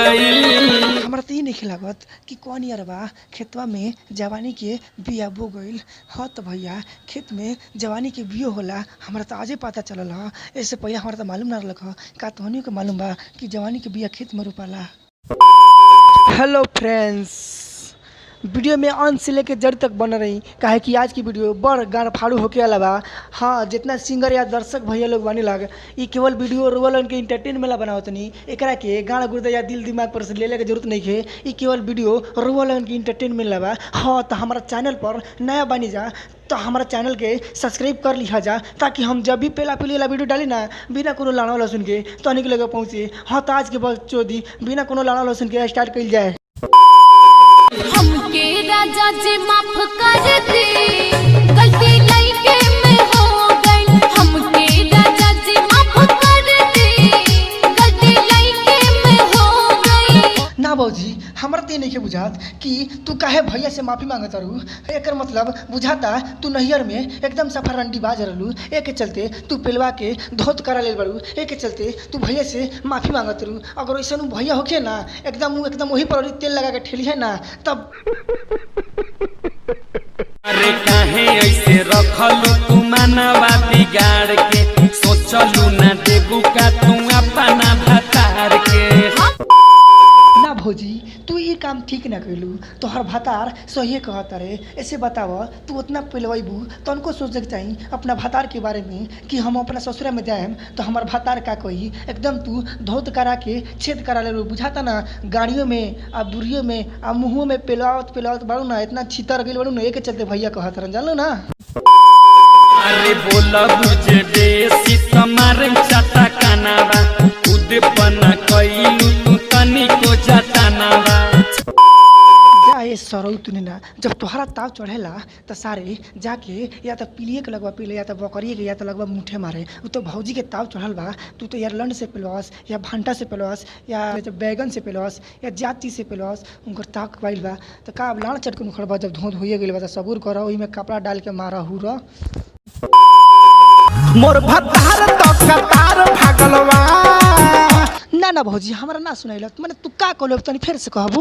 गई। हमरा तो नहीं लागत कि कौन यार बा खेतवा में जवानी के बिया बो गईल। हाँ तो भैया खेत में जवानी के बियो होला हमरा तो आजे पता चलल ह। ऐसे पहले हमरा तो मालूम ना रहलक ह। का तोहनी के मालूम बा कि जवानी के बिया खेत में रोपाला। हेलो फ्रेंड्स, वीडियो में अंत से लेकर जड़ तक बन रही काहे कि आज की वीडियो बड़ गाड़ फाड़ू होके आला बा। हाँ, जितना सिंगर या दर्शक भैया लोग बने लग ये केवल वीडियो रोल उनके इंटरटेनमेंट ला बनावत नहीं। एकरा के गाना गुर्दा या दिल दिमाग पर से ले के जरूरत नहीं है। ये केवल वीडियो रोल उनके इंटरटेनमेंट ला बा। हाँ तो हमारा चैनल पर नया बनी जा तो हमारा चैनल के सब्सक्राइब कर लिहा जा ताकि हम जब भी पहला वाला वीडियो डाली ना बिना कोनो लाना लहसुन के तो अनेक लगे पहुँचे। हाँ तो आज के बाद चौधी बिना कोनो लाना लहसुन के स्टार्ट कर जाए। हमके राजा जी माफ कर दे, गलती लइके में हो गई। हमके राजा जी माफ कर दे, गलती लइके में हो गई। ना बाबूजी हमरा तो नहीं बुझात कि तू काहे भैया से माफी मांगत रहू। एकर मतलब बुझाता तू नैहर में एकदम सफर रंडी बाज रहलू। एक चलते तू पेलवा के धोत करा ले बड़ू। एक चलते तू भैया से माफी मांगत रहू। अगर वैसे भैया होके ना एकदम वही पर तेल लगा के ठेली है ना तब। अरे काहे ऐसे रखलू तू मनवा बिगाड़ के, सोचलू ना देबू का तू अपना भतार के। ना भौजी तू ये काम ठीक ना कैलू। तोहर भतार सही कहत रे। ऐसे बताव तू उतना पेलवेबू तो उनको सोचे के चाहिए अपना भतार के बारे में कि हम अपना ससुरा में जाएम तो हमार भतार का कही। एकदम तू धोत करा के छेद करा ले बुझाता ना गाड़ियों में आ दूरियों में आ मुँहों में पेलवावत बाड़ू ना इतना छितर गई बाड़ू ना। एक चलते भैया कहत रह जानलो ना। अरे बोला बुझे बेसी तुम्हारे चाटा कानावा खुद बना कैलू तू तनी को जतानावा। जाए सरऊ तूने ना जब तोहरा ताव चढ़ेला तो सारे जाके या तो पीलिए के लगवा पीले या तो बकरिए के या तो लगवा मुठे मारे। वो तो भौजी के ताव चढ़ल बा। तू तो यार लंड से पेलवास या भंटा से पेलवास या बैगन से पेलवास या जाति से पेलवास उनकर ताव कबाइल बा। तो का लाड़ चटक मुखड़ बा जब धोध होइए गइल बा तो सबूर कर ओही में कपड़ा डाल के मारा हुरा। मोर भतार तो कतार भागलवा। ना ना भौजी हमरा ना सुनाइल मैंने तू का कहलो तनी फिर से कहबू।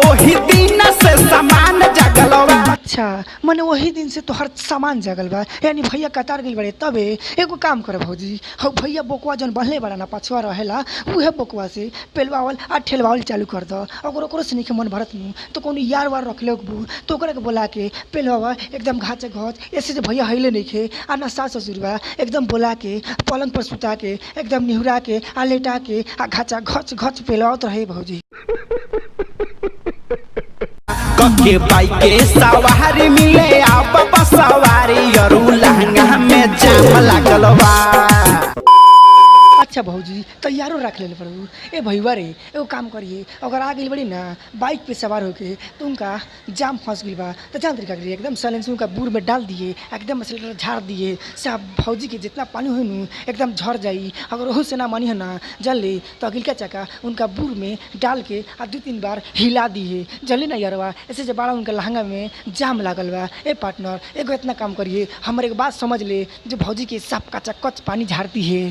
ओही दिन से सामान जगलवा। अच्छा मैंने वही दिन से तोहर सामान जगल बा यानी भैया कतार गइल बड़े। तबे एगो काम करे भौजी हो भैया बोकवा जन बहले बड़ा ना पछुआ रहेला उहे बोकवा से पेलवावल आ ठेलवावल चालू कर दो। अगर ओकरो से नहीं मन भरत नु तो कोनो यार वार रख ले तो ओकरा के बोला के पेलवावा एकदम घाचे घच। ऐसे जे भैया हइले नहीं खे आ ना सास ससुर बा एकदम बोला के पलंग पर सुता के एकदम निहुरा के आ लेटा के आ घाचा घच घच पेलवावत रहे भौजी। कके बाइक के सवारी मिले आप सवारी अरु लहंगा में जाम लागलवा। अच्छा भौजी तैयारो रख ले पड़ू। ए भैया रे एगो काम करिए अगर आ गई बड़ी ना बाइक पे सवार होके तो उनका जाम फंस गई बा तो जान तरीका करिए एकदम साइलेंसर उनका बूर में डाल दिए एकदम एक्सीलरेटर झाड़ दिए सब भौजी के जितना पानी हुई नू एकदम झड़ जाई। अगर वह से ना मानी है ना जल ले तो अगिलका चक्का उनका बूर में डाल के आ 2-3 बार हिला दिए जल्दी ना यारवा। ऐसे जब बड़ा उनका लहंगा में जाम लागल बा। ए पार्टनर एगो इतना काम करिए हमारे एक बात समझ ले जो भौजी के साफ कच्चा कच पानी झाड़ती है।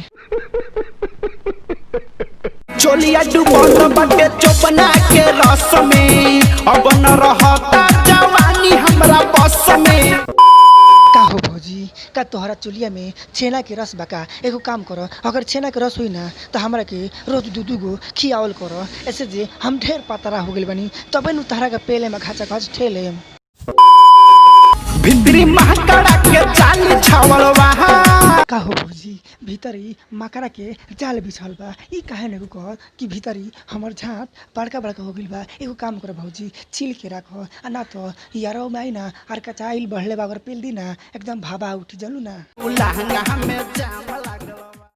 चोलिया डूबल बटे चोपना के रस में अब न रहता जवानी हमरा बस में। का हो भौजी का तोहरा चुलिया में छेना के रस बका। एगो काम करो अगर छेना के रस हुई ना तो हमरा के रोज 2-2 गो खियावल करो। ऐसे जे हम ढेर पातरा हो गइल बनी तबे नु तहरा के पेले में घाचा घच ठेले। भितरी महकड़ा के जाल छावलवा। का हो भौजी भीतरी मकड़ा के जाल बिछल बा। ई काहे ने कह कि भीतरी हमर झाट बड़का बड़का हो गइल बा। एगो काम कर भौजी छील के रखो आ ना तो यारो में आई ना आर कचाइल बढ़ले बा अगर पेल दी ना एकदम भाबा उठी जानू ना। लहंगा में जाम